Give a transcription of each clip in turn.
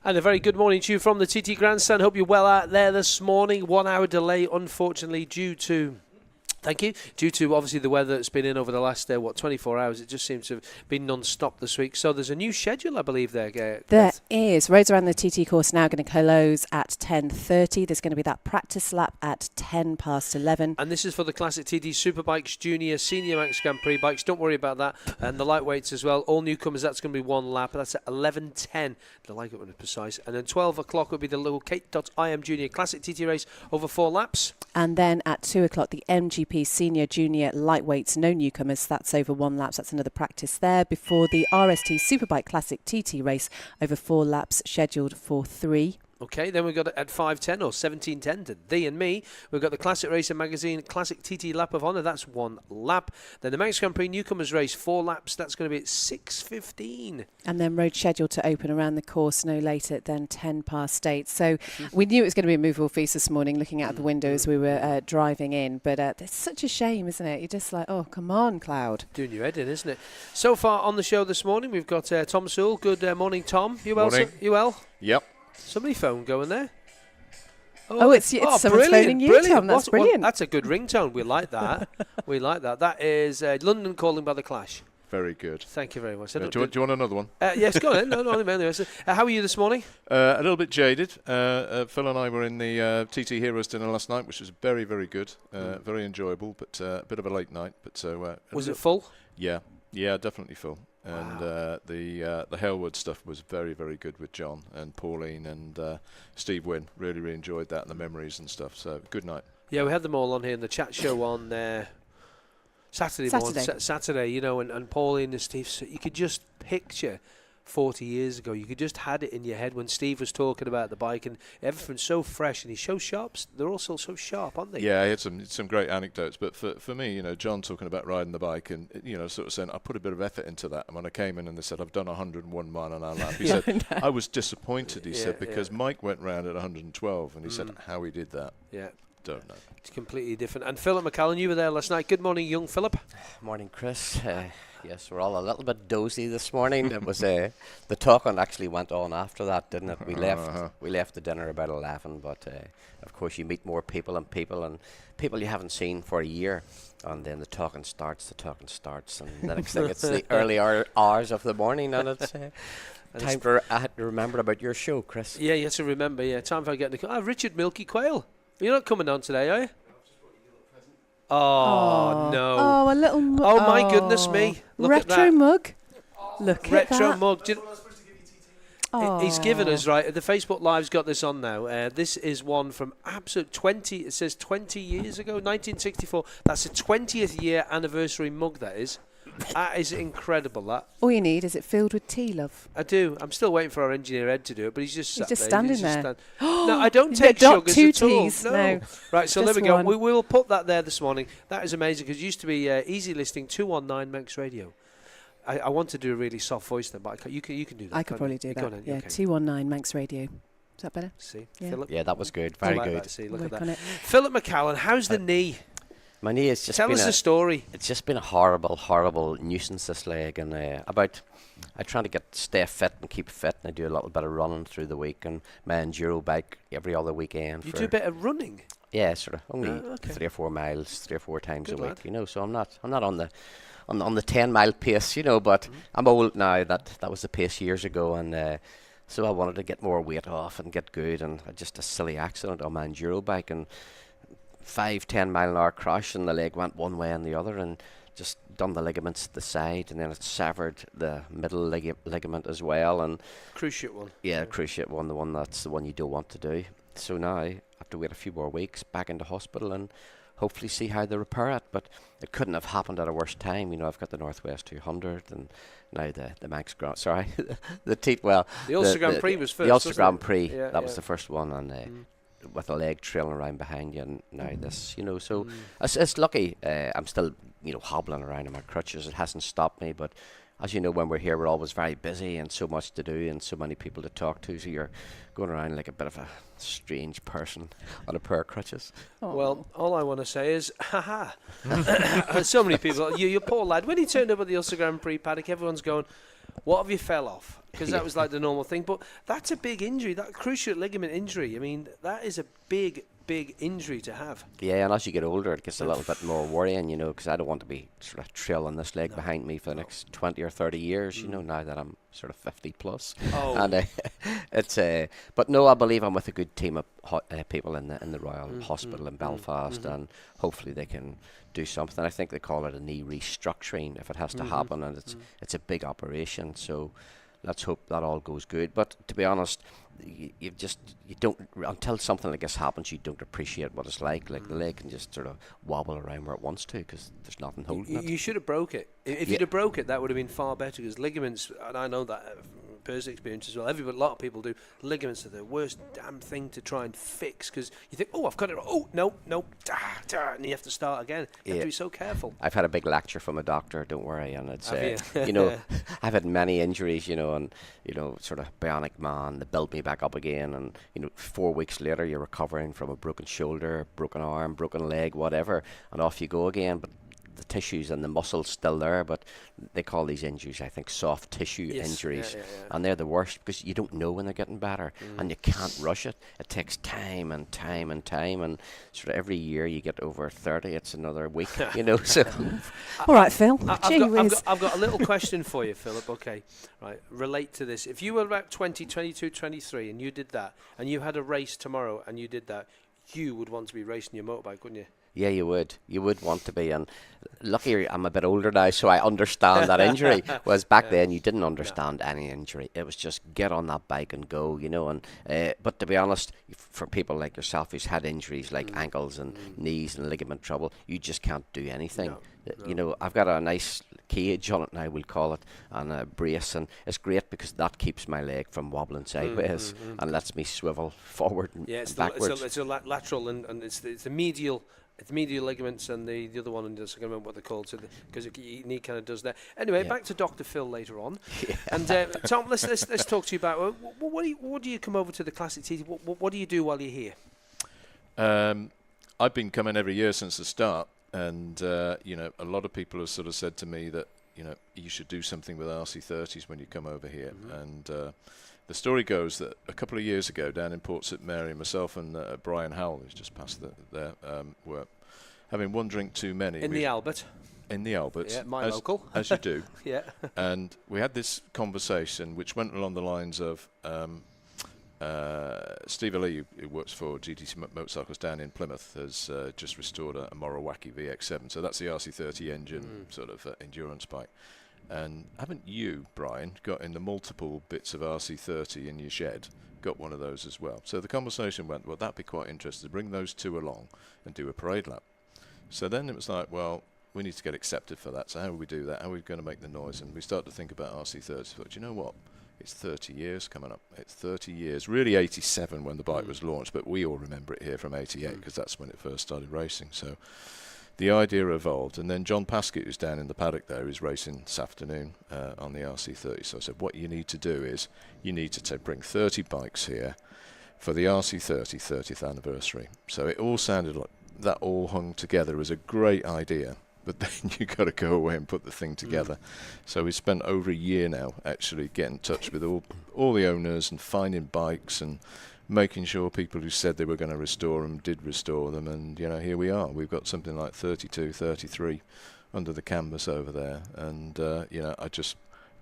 And a very good morning to you from the TT Grandstand. Hope you're well out there this morning. 1 hour delay, unfortunately, due to obviously the weather that's been in over the last 24 hours. It just seems to have been non-stop this week. So there's a new schedule, I believe, there. There is. Roads around the TT course now going to close at 10:30. There's going to be that practice lap at 11:10. And this is for the Classic TT Superbikes Junior Senior Max Grand Prix bikes. Don't worry about that. And the lightweights as well. All newcomers, that's going to be one lap. That's at 11:10. I like it when it's precise. And then 12 o'clock will be the little Kate.im Junior Classic TT race over 4 laps. And then at 2 o'clock, the MGP Senior Junior Lightweights, no newcomers. That's over 1 lap. That's another practice there before the RST Superbike Classic TT race over 4 laps, scheduled for 3. Okay, then we've got at 5:10 or 17:10 to thee and me. We've got the Classic Racing Magazine Classic TT Lap of Honour. That's 1 lap. Then the Manx Grand Prix Newcomers Race, 4 laps. That's going to be at 6:15. And then road scheduled to open around the course no later than 8:10. So we knew it was going to be a movable feast this morning, looking out the window as we were driving in. But it's such a shame, isn't it? You're just like, oh, come on, Cloud. Doing your head in, isn't it? So far on the show this morning, we've got Tom Sewell. Good morning, Tom. You well? Morning. You well? Yep. Somebody phone going there. It's someone phoning you, Tom. That's brilliant. That's a good ringtone. We like that. We like that. That is London Calling by The Clash. Very good. Thank you very much. Do you want another one? Yes, go on. No, how are you this morning? A little bit jaded. Phil and I were in the TT Heroes dinner last night, which was very, very good. Very enjoyable, but a bit of a late night. But was it full? Yeah, definitely full. And the Halewood stuff was very, very good with John and Pauline and Steve Wynn. Really, really enjoyed that and the memories and stuff. So good night. Yeah, we had them all on here in the chat show on Saturday, you know, and Pauline and Steve. So you could just picture 40 years ago. You could just had it in your head when Steve was talking about the bike, and everything's so fresh, and he's so sharp. They're also so sharp, aren't they? Yeah, he had some great anecdotes. But for me, you know, John talking about riding the bike and, you know, sort of saying, I put a bit of effort into that. And when I came in and they said, I've done 101 mile an hour lap, he said, I was disappointed, he said, because Mike went round at 112, and he said how he did that. Yeah. Don't know. It's completely different. And Philip McCallen, you were there last night. Good morning, young Philip. Morning, Chris. Yes, we're all a little bit dozy this morning. It was the talking actually went on after that, didn't it? We left the dinner about 11, but of course you meet more people and people you haven't seen for a year, and then the talking starts, and the next thing it's the early hours of the morning, and it's time to remember about your show, Chris. Yeah, you have to remember. Yeah, time for getting the Richard Milky Quail. You're not coming on today, are you? Oh, no. Oh, a little mug. Oh, my goodness me. Look Retro at that. mug. Look at that. Retro mug. He's given us, right, the Facebook Live's got this on now. This is one from absolute 20, it says 20 years ago, 1964. That's a 20th year anniversary mug, that is. That is incredible, that. All you need is it filled with tea, love. I do. I'm still waiting for our engineer Ed to do it, but he's just standing there. No, I don't take sugars two at all. teas, no. Right, so there we go. We will put that there this morning. That is amazing, because it used to be easy listening 219 Mex Radio. I want to do a really soft voice then, but you can do that. I could probably do that. Yeah, okay. 219 Manx Radio. Is that better? See, yeah. Philip? Yeah, that was good. Very good. That. See, look at that. Philip McCallen, how's the knee? My knee has just Tell us the story. It's just been a horrible, horrible nuisance, this leg. And I try to stay fit and keep fit, and I do a little bit of running through the week, and my enduro bike every other weekend. You do a bit of running? Yeah, sort of. Only 3 or 4 miles, 3 or 4 times a week, you know. So I'm not on the 10-mile pace, you know, but I'm old now. That was the pace years ago, and so I wanted to get more weight off and get good, and just a silly accident on my enduro bike, and 5-10 mile an hour crash, and the leg went one way and the other, and just done the ligaments at the side, and then it severed the middle ligament as well. And cruciate one. Yeah, cruciate one. That's the one you don't want to do. So now I have to wait a few more weeks back into hospital and hopefully see how they repair it. But it couldn't have happened at a worse time. You know, I've got the Northwest 200 and now the Manx Grand. Sorry, the Ulster Grand Prix was first. The Ulster Grand Prix, that was the first one, and with a leg trailing around behind you, and now this, you know. So it's lucky. I'm still, you know, hobbling around on my crutches. It hasn't stopped me, but as you know, when we're here, we're always very busy and so much to do and so many people to talk to. So you're going around like a bit of a strange person on a pair of crutches. Oh. Well, all I want to say is, haha. So many people. You poor lad. When he turned up at the Ulster Grand Prix paddock, everyone's going, What have you fell off? Because that was like the normal thing. But that's a big injury. That cruciate ligament injury. I mean, that is a big injury to have. Yeah, and as you get older, it gets a little bit more worrying, you know, because I don't want to be sort of trailing this leg behind me for the next 20 or 30 years, you know, now that I'm sort of 50 plus. Oh. And it's but no, I believe I'm with a good team of people in the Royal Hospital in Belfast, and hopefully they can do something. I think they call it a knee restructuring if it has to happen, and it's a big operation, so let's hope that all goes good. But to be honest, you don't, until something like this happens, you don't appreciate what it's like. Like the leg can just sort of wobble around where it wants to because there's nothing holding it. You should have broke it. If you'd have broke it, that would have been far better, because ligaments, and I know that from personal experience as well, a lot of people do, ligaments are the worst damn thing to try and fix, because you think, oh, I've got it, oh, no, and you have to start again. You have to be so careful. I've had a big lecture from a doctor, don't worry, and it's, you know, I've had many injuries, you know, and, you know, sort of bionic man, they built me back up again, and, you know, 4 weeks later you're recovering from a broken shoulder, broken arm, broken leg, whatever, and off you go again. But the tissues and the muscles still there, but they call these injuries, I think, soft tissue injuries, and they're the worst because you don't know when they're getting better, and you can't rush it. It takes time and time and time, and sort of every year you get over 30, it's another week, you know. So, all right, Phil. I've got a little question for you, Philip. Okay, right. Relate to this. If you were about 20, 22, 23, and you did that, and you had a race tomorrow, and you did that, you would want to be racing your motorbike, wouldn't you? Yeah, you would. You would want to be. And lucky I'm a bit older now, so I understand that injury. Whereas back then, you didn't understand any injury. It was just get on that bike and go, you know. And but to be honest, for people like yourself who's had injuries like ankles and knees and ligament trouble, you just can't do anything. No. You know, I've got a nice cage on it now, we'll call it, and a brace, and it's great because that keeps my leg from wobbling sideways and lets me swivel forward and backwards. It's a lateral, and it's the medial. It's medial ligaments, and the other one, and I can't remember what they're called, so because your knee kind of does that. Anyway, back to Dr. Phil later on. And Tom, let's talk to you about what do you come over to the Classic TT? What do you do while you're here? I've been coming every year since the start, and you know, a lot of people have sort of said to me that, you know, you should do something with RC30s when you come over here, and the story goes that a couple of years ago down in Port St Mary, myself and Brian Howell, who's just passed there, were having one drink too many. In the Albert, yeah, my local. As you do. Yeah. And we had this conversation which went along the lines of Steve Lee, who works for GTC Motorcycles down in Plymouth, has just restored a Morawaki VX7. So that's the RC30 engine sort of endurance bike. And haven't you, Brian, got in the multiple bits of RC30 in your shed? Got one of those as well. So the conversation went, well, that'd be quite interesting to bring those two along and do a parade lap. So then it was like, well, we need to get accepted for that. So how do we do that? How are we going to make the noise? And we started to think about RC30. But you know what? It's 30 years coming up. It's 30 years. Really 87 when the bike was launched, but we all remember it here from 88 because that's when it first started racing. So the idea evolved, and then John Paskett, who's down in the paddock there, is racing this afternoon on the RC30. So I said, what you need to do is you need to bring 30 bikes here for the RC30 30th anniversary. So it all sounded like that all hung together as a great idea, but then you got to go away and put the thing together. So we spent over a year now actually getting in touch with all the owners and finding bikes and making sure people who said they were going to restore them did restore them, and you know, here we are. We've got something like 32, 33 under the canvas over there, and you know, I just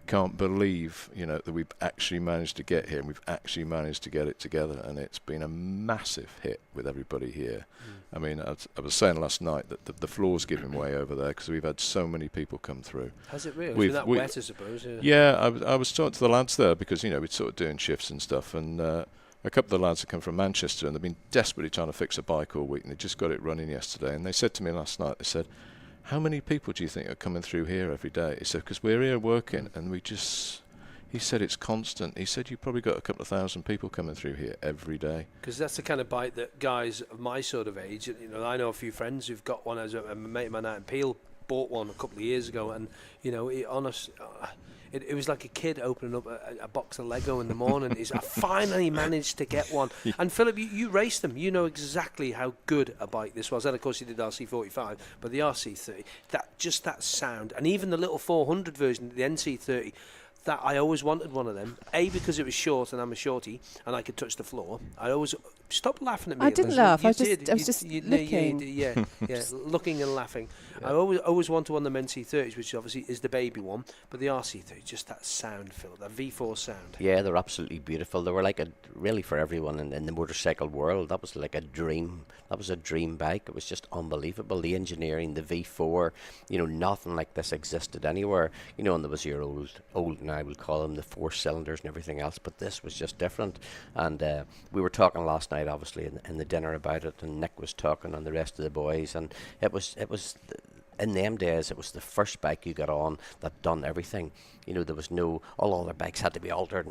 can't believe, you know, that we've actually managed to get here, and we've actually managed to get it together, and it's been a massive hit with everybody here. I mean, I was saying last night that the floor's giving way over there because we've had so many people come through. Has it really? It's been that wet, I suppose. Yeah, I was talking to the lads there because, you know, we're sort of doing shifts and stuff, and a couple of the lads have come from Manchester, and they've been desperately trying to fix a bike all week, and they just got it running yesterday. And they said to me last night, they said, how many people do you think are coming through here every day? He said, because we're here working, and we just... He said it's constant. He said you've probably got a couple of thousand people coming through here every day. Because that's the kind of bike that guys of my sort of age, you know, I know a few friends who've got one. As a mate of mine out in Peel bought one a couple of years ago, and you know, it was like a kid opening up a box of Lego in the morning. I finally managed to get one. Yeah. And Philip, you raced them. You know exactly how good a bike this was. And of course you did RC45, but the RC30, that sound, and even the little 400 version, the NC30. that I always wanted one of them. A, because it was short and I'm a shorty and I could touch the floor. I always stop laughing at me. I didn't laugh. I was just looking. Yeah, looking and laughing. Yeah. I always wanted one of the men's C30s, which obviously is the baby one, but the RC30, just that sound, Phil, that V4 sound. Yeah, they're absolutely beautiful. They were like really for everyone in the motorcycle world. That was like a dream. That was a dream bike. It was just unbelievable. The engineering, the V4, nothing like this existed anywhere. And there was your old now we'll call them the 4 cylinders and everything else, but this was just different. And we were talking last night, obviously, in the dinner about it, and Nick was talking and the rest of the boys, and it was in them days, it was the first bike you got on that done everything. There was all other bikes had to be altered,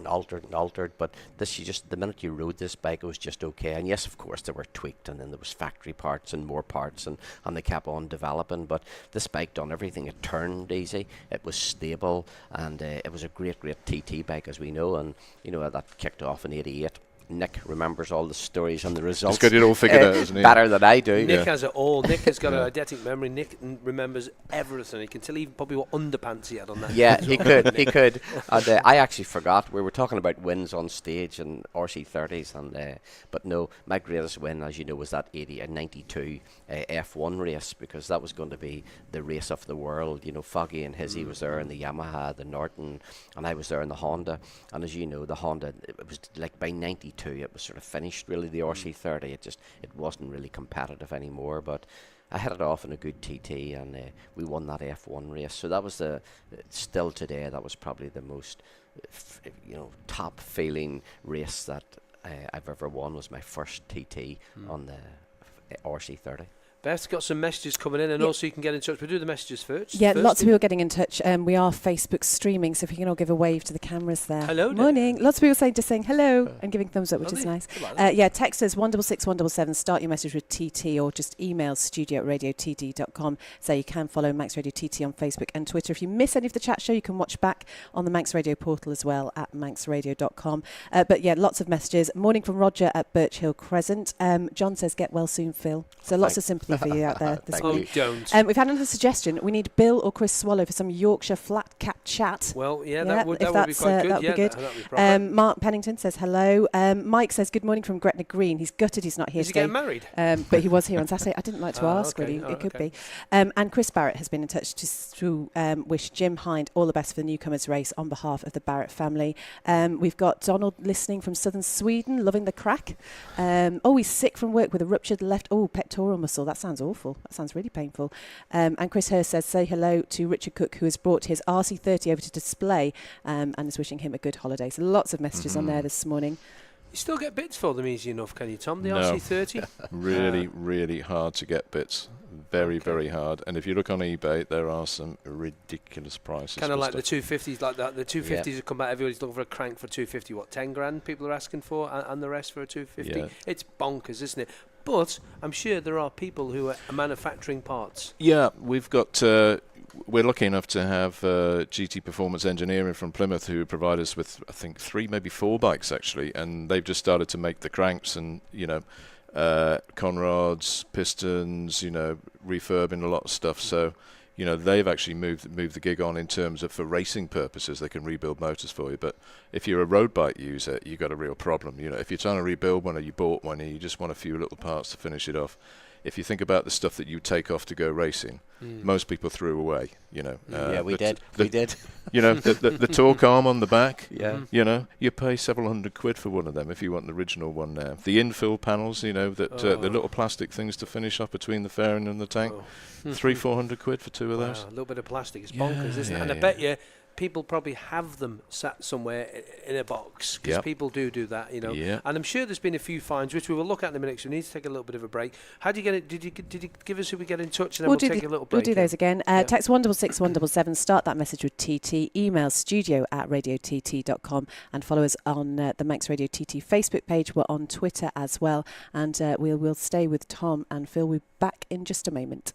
but this, the minute you rode this bike, it was just okay. And yes, of course, they were tweaked, and then there was factory parts and more parts, and they kept on developing. But this bike done everything. It turned easy, it was stable, and it was a great TT bike, as we know. And that kicked off in '88. Nick remembers all the stories and the results. He's got it all figured out, isn't he? Better than I do. Nick has it all. Nick has got an eidetic memory. Nick remembers everything. He can tell even probably what underpants he had on that. Yeah, he could. And I actually forgot. We were talking about wins on stage and RC30s, but no, my greatest win, as you know, was that 92 F1 race, because that was going to be the race of the world. Foggy and Hizzy was there in the Yamaha, the Norton, and I was there in the Honda. And as you know, the Honda, it was like by 92. It was sort of finished, really, the RC30. It wasn't really competitive anymore, but I hit it off in a good TT, and we won that F1 race. So that was still today, that was probably the most top feeling race that I've ever won. Was my first TT on the RC30. Beth's got some messages coming in, and also you can get in touch. We'll do the messages first. Yeah, lots of people getting in touch. We are Facebook streaming, so if you can all give a wave to the cameras there. Hello. Morning. Lots of people saying hello and giving thumbs up, which is nice. Text us 166 start your message with TT, or just email studio@radiott.com. So you can follow Manx Radio TT on Facebook and Twitter. If you miss any of the chat show, you can watch back on the Manx Radio portal as well at manxradio.com. Lots of messages. Morning from Roger at Birch Hill Crescent. John says, get well soon, Phil. So lots of sympathy for you out there this week. Don't. We've had another suggestion. We need Bill or Chris Swallow for some Yorkshire flat cat chat. Well, that would be quite good. That would be good. Mark Pennington says hello. Mike says good morning from Gretna Green. He's gutted he's not here today. Is he getting married? But he was here on Saturday. I didn't like to ask, okay. really. It could be. And Chris Barrett has been in touch to wish Jim Hind all the best for the newcomers race on behalf of the Barrett family. We've got Donald listening from southern Sweden, loving the crack. He's sick from work with a ruptured left pectoral muscle. That sounds awful. That sounds really painful. And Chris Hurst says, say hello to Richard Cook, who has brought his RC30 over to display and is wishing him a good holiday. So lots of messages on there this morning. You still get bits for them easy enough, can you, Tom? The No. RC30? Really hard to get bits. Very hard. And if you look on eBay, there are some ridiculous prices. Kind of like the 250s, like that. The 250s have come out. Everybody's looking for a crank for 250. What, 10 grand people are asking for, and the rest for a 250? Yeah. It's bonkers, isn't it? But I'm sure there are people who are manufacturing parts. Yeah, we've got. We're lucky enough to have GT Performance Engineering from Plymouth, who provide us with, I think, 3, maybe 4 bikes actually, and they've just started to make the cranks and conrods, pistons, refurbing a lot of stuff. So, they've actually moved the gig on in terms of for racing purposes. They can rebuild motors for you. But if you're a road bike user, you've got a real problem. If you're trying to rebuild one or you bought one and you just want a few little parts to finish it off, if you think about the stuff that you take off to go racing, most people threw away. We did. The torque arm on the back. Yeah. You pay several £100 for one of them if you want the original one now. The infill panels, the little plastic things to finish off between the fairing and the tank, £300-400 for 2 of those. A little bit of plastic is bonkers, isn't it? And I bet you people probably have them sat somewhere in a box, because people do that, And I'm sure there's been a few fines, which we will look at in a minute, because we need to take a little bit of a break. How do you get it? Did you give us who we get in touch, and then we'll take a little break? We'll do those again. Text 166 start that message with TT. Email studio@radiott.com, and follow us on the Manx Radio TT Facebook page. We're on Twitter as well, and we'll stay with Tom and Phil. We'll be back in just a moment.